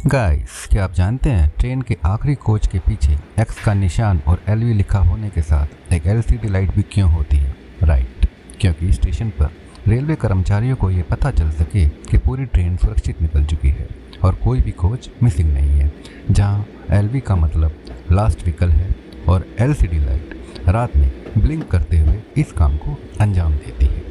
Guys, क्या आप जानते हैं ट्रेन के आखिरी कोच के पीछे एक्स का निशान और एलवी लिखा होने के साथ एक एलसीडी लाइट भी क्यों होती है? राइट, क्योंकि स्टेशन पर रेलवे कर्मचारियों को ये पता चल सके कि पूरी ट्रेन सुरक्षित निकल चुकी है और कोई भी कोच मिसिंग नहीं है। जहां एलवी का मतलब लास्ट व्हीकल है और एलसीडी लाइट रात में ब्लिंक करते हुए इस काम को अंजाम देती है।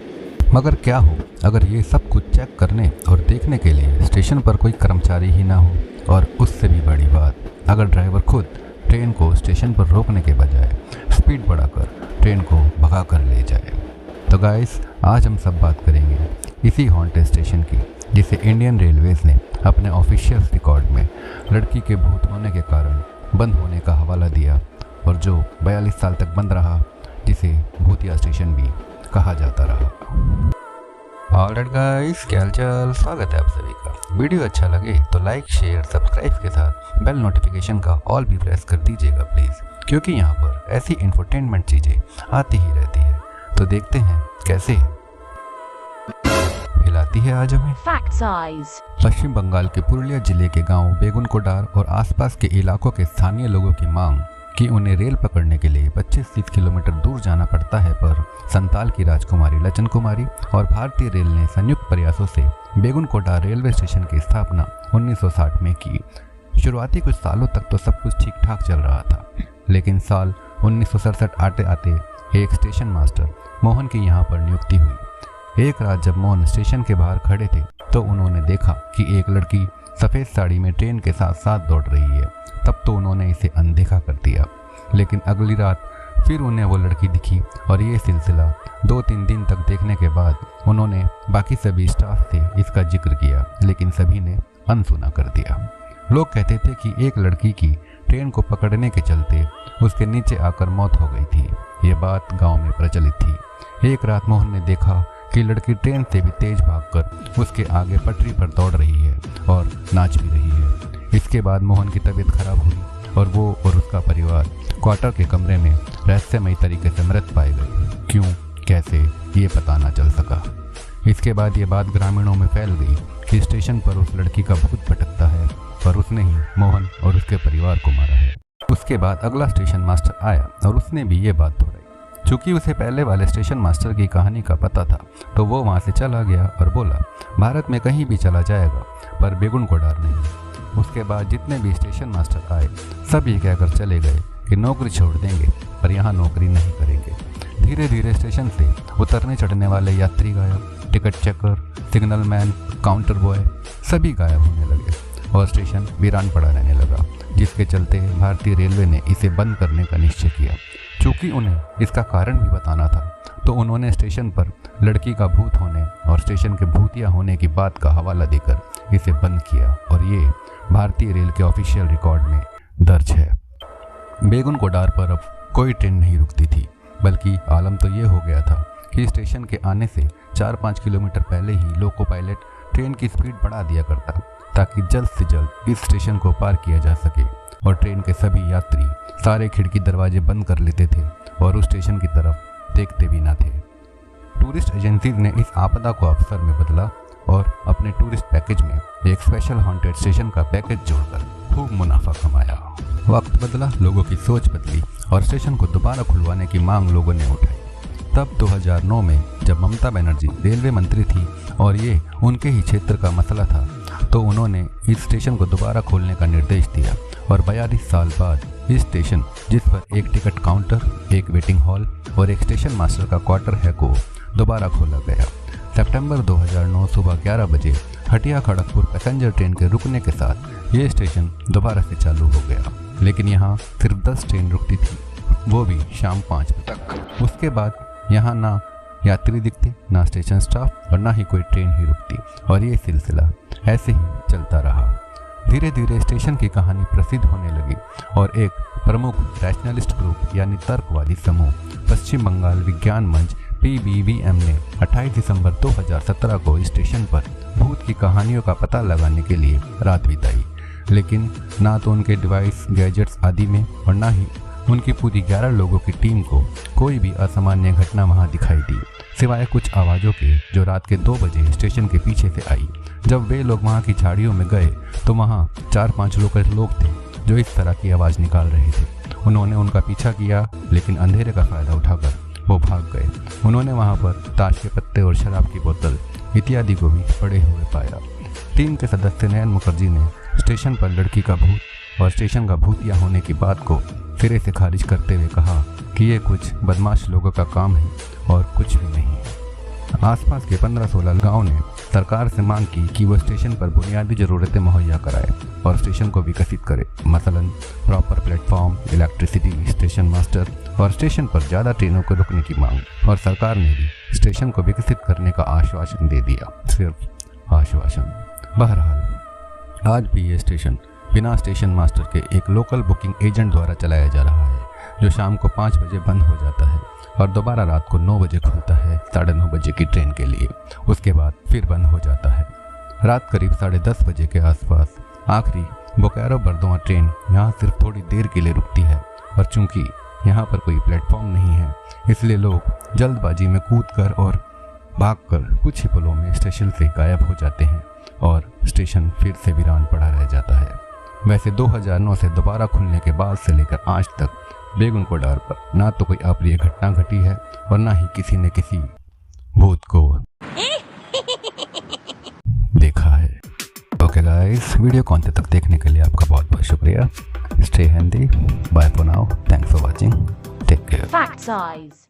मगर क्या हो अगर ये सब कुछ चेक करने और देखने के लिए स्टेशन पर कोई कर्मचारी ही ना हो, और उससे भी बड़ी बात, अगर ड्राइवर खुद ट्रेन को स्टेशन पर रोकने के बजाय स्पीड बढ़ाकर ट्रेन को भगा कर ले जाए। तो गाइस, आज हम सब बात करेंगे इसी हॉन्टेड स्टेशन की, जिसे इंडियन रेलवेज ने अपने ऑफिशियल रिकॉर्ड में लड़की के भूत होने के कारण बंद होने का हवाला दिया और जो 42 साल तक बंद रहा, जिसे भूतिया स्टेशन भी कहा जाता रहा। ऑलराइट गाइस, क्या हालचाल, स्वागत है आप सभी का। वीडियो अच्छा लगे तो लाइक, शेयर, सब्सक्राइब के साथ बेल नोटिफिकेशन का ऑल भी प्रेस कर दीजिएगा प्लीज़, क्योंकि यहाँ पर ऐसी इंफोटेनमेंट चीज़ें आती ही रहती है। तो देखते हैं कैसे हिलाती है आज हमें फैक्ट साइज। पश्चिम बंगाल के पुरुलिया जिले के गांव बेगुनकोडार और आसपास के इलाकों के स्थानीय लोगों की मांग कि उन्हें रेल पकड़ने के लिए 25-30 किलोमीटर दूर जाना पड़ता है, पर संताल की राजकुमारी लचन कुमारी और भारतीय रेल ने संयुक्त प्रयासों से बेगुनकोडार रेलवे स्टेशन की स्थापना 1960 में की। शुरुआती कुछ सालों तक तो सब कुछ ठीक ठाक चल रहा था, लेकिन साल 1967 आते आते एक स्टेशन मास्टर मोहन की यहाँ पर नियुक्ति हुई। एक रात जब मोहन स्टेशन के बाहर खड़े थे तो उन्होंने देखा कि एक लड़की सफ़ेद साड़ी में ट्रेन के साथ साथ दौड़ रही है। तब तो उन्होंने इसे अनदेखा कर दिया, लेकिन अगली रात फिर उन्हें वो लड़की दिखी और ये सिलसिला 2-3 दिन तक देखने के बाद उन्होंने बाकी सभी स्टाफ से इसका जिक्र किया, लेकिन सभी ने अनसुना कर दिया। लोग कहते थे कि एक लड़की की ट्रेन को पकड़ने के चलते उसके नीचे आकर मौत हो गई थी। ये बात गांव में प्रचलित थी। एक रात मोहन ने देखा कि लड़की ट्रेन से भी तेज भागकर उसके आगे पटरी पर दौड़ रही है और नाच भी रही है। इसके बाद मोहन की तबीयत खराब हुई और वो और उसका परिवार क्वार्टर के कमरे में रहस्यमयी तरीके से मृत पाए गए। क्यों, कैसे, ये पता ना चल सका। इसके बाद ये बात ग्रामीणों में फैल गई कि स्टेशन पर उस लड़की का भूत भटकता है और उसने ही मोहन और उसके परिवार को मारा है। उसके बाद अगला स्टेशन मास्टर आया और उसने भी ये बात दोहराई। चूँकि उसे पहले वाले स्टेशन मास्टर की कहानी का पता था, तो वो वहाँ से चला गया और बोला, भारत में कहीं भी चला जाएगा पर बेगुनकोडार नहीं। उसके बाद जितने भी स्टेशन मास्टर आए सब ये कहकर चले गए कि नौकरी छोड़ देंगे पर यहाँ नौकरी नहीं करेंगे। धीरे धीरे स्टेशन से उतरने चढ़ने वाले यात्री गायब, ticket checker, signal man, counter boy सभी गायब होने लगे और स्टेशन वीरान पड़ा रहने लगा, जिसके चलते भारतीय रेलवे ने इसे बंद करने का निश्चय किया। चूँकि उन्हें इसका कारण भी बताना था, तो उन्होंने स्टेशन पर लड़की का भूत होने और स्टेशन के भूतिया होने की बात का हवाला देकर इसे बंद किया, और ये भारतीय रेल के ऑफिशियल रिकॉर्ड में दर्ज है। बेगुनकोडार पर अब कोई ट्रेन नहीं रुकती थी, बल्कि आलम तो ये हो गया था कि स्टेशन के आने से 4-5 किलोमीटर पहले ही लोको पायलट ट्रेन की स्पीड बढ़ा दिया करता, ताकि जल्द से जल्द इस स्टेशन को पार किया जा सके। और ट्रेन के सभी यात्री सारे खिड़की दरवाजे बंद कर लेते थे और उस स्टेशन की तरफ देखते भी ना थे। टूरिस्ट एजेंसीज ने इस आपदा को अवसर में बदला और अपने टूरिस्ट पैकेज में एक स्पेशल हॉन्टेड स्टेशन का पैकेज जोड़कर खूब मुनाफा कमाया। वक्त बदला, लोगों की सोच बदली और स्टेशन को दोबारा खुलवाने की मांग लोगों ने उठाई। तब 2009 में जब ममता बनर्जी रेलवे मंत्री थी और ये उनके ही क्षेत्र का मसला था, तो उन्होंने इस स्टेशन को दोबारा खोलने का निर्देश दिया और 42 साल बाद इस स्टेशन, जिस पर एक टिकट काउंटर, एक वेटिंग हॉल और एक स्टेशन मास्टर का क्वार्टर है, को दोबारा खोला गया। सितंबर 2009 सुबह 11 बजे हटिया खड़गपुर पैसेंजर ट्रेन के रुकने के साथ ये स्टेशन दोबारा से चालू हो गया, लेकिन यहाँ सिर्फ 10 ट्रेन रुकती थी, वो भी शाम 5 बजे तक। उसके बाद यहाँ ना यात्री दिखते, ना स्टेशन स्टाफ और ना ही कोई ट्रेन ही रुकती, और ये सिलसिला ऐसे ही चलता रहा। धीरे धीरे स्टेशन की कहानी प्रसिद्ध होने लगी और एक प्रमुख रैशनलिस्ट ग्रुप यानी तर्कवादी समूह पश्चिम बंगाल विज्ञान मंच PBVM ने 28 दिसंबर 2017 को स्टेशन पर भूत की कहानियों का पता लगाने के लिए रात बिताई, लेकिन ना तो उनके डिवाइस, गैजेट्स आदि में और ना ही उनकी पूरी 11 लोगों की टीम को कोई भी असामान्य घटना वहां दिखाई दी, सिवाय कुछ आवाज़ों के जो रात के 2 बजे स्टेशन के पीछे से आई। जब वे लोग वहां की झाड़ियों में गए तो वहां 4-5 लोग थे जो इस तरह की आवाज़ निकाल रहे थे। उन्होंने उनका पीछा किया, लेकिन अंधेरे का फ़ायदा उठाकर वो भाग गए। उन्होंने वहां पर ताश के पत्ते और शराब की बोतल इत्यादि को भी पड़े हुए पाया। टीम के सदस्य नयन मुखर्जी ने स्टेशन पर लड़की का भूत और स्टेशन का भूतिया होने की बात को सिरे से खारिज करते हुए कहा कि ये कुछ बदमाश लोगों का काम है और कुछ भी नहीं है। आसपास के 15-16 गाँव ने सरकार से मांग की कि वो स्टेशन पर बुनियादी ज़रूरतें मुहैया कराए और स्टेशन को विकसित करे, मसलन proper platform, electricity, station master और स्टेशन पर ज़्यादा ट्रेनों को रुकने की मांग। और सरकार ने भी स्टेशन को विकसित करने का आश्वासन दे दिया, सिर्फ आश्वासन। बहरहाल आज भी ये स्टेशन बिना स्टेशन मास्टर के एक लोकल बुकिंग एजेंट द्वारा चलाया जा रहा है, जो शाम को 5 बजे बंद हो जाता है और दोबारा रात को 9 बजे खुलता है 9:30 बजे की ट्रेन के लिए। उसके बाद फिर बंद हो जाता है। रात करीब 10:30 बजे के आसपास आखिरी बोकारो बरदोआ ट्रेन यहाँ सिर्फ थोड़ी देर के लिए रुकती है, और चूंकि यहाँ पर कोई प्लेटफॉर्म नहीं है इसलिए लोग जल्दबाजी में कूदकर और भागकर कुछ ही पलों में स्टेशन से गायब हो जाते हैं और स्टेशन फिर से वीरान पड़ा रह जाता है। वैसे 2009 से दोबारा खुलने के बाद से लेकर आज तक बेगुनकोडार पर ना तो कोई अप्रिय घटना घटी है और ना ही किसी ने किसी भूत को देखा है। ओके गाइस, वीडियो को अंत तक देखने के लिए आपका बहुत बहुत शुक्रिया। Stay healthy, bye for now, thanks for watching, take care. Fact size.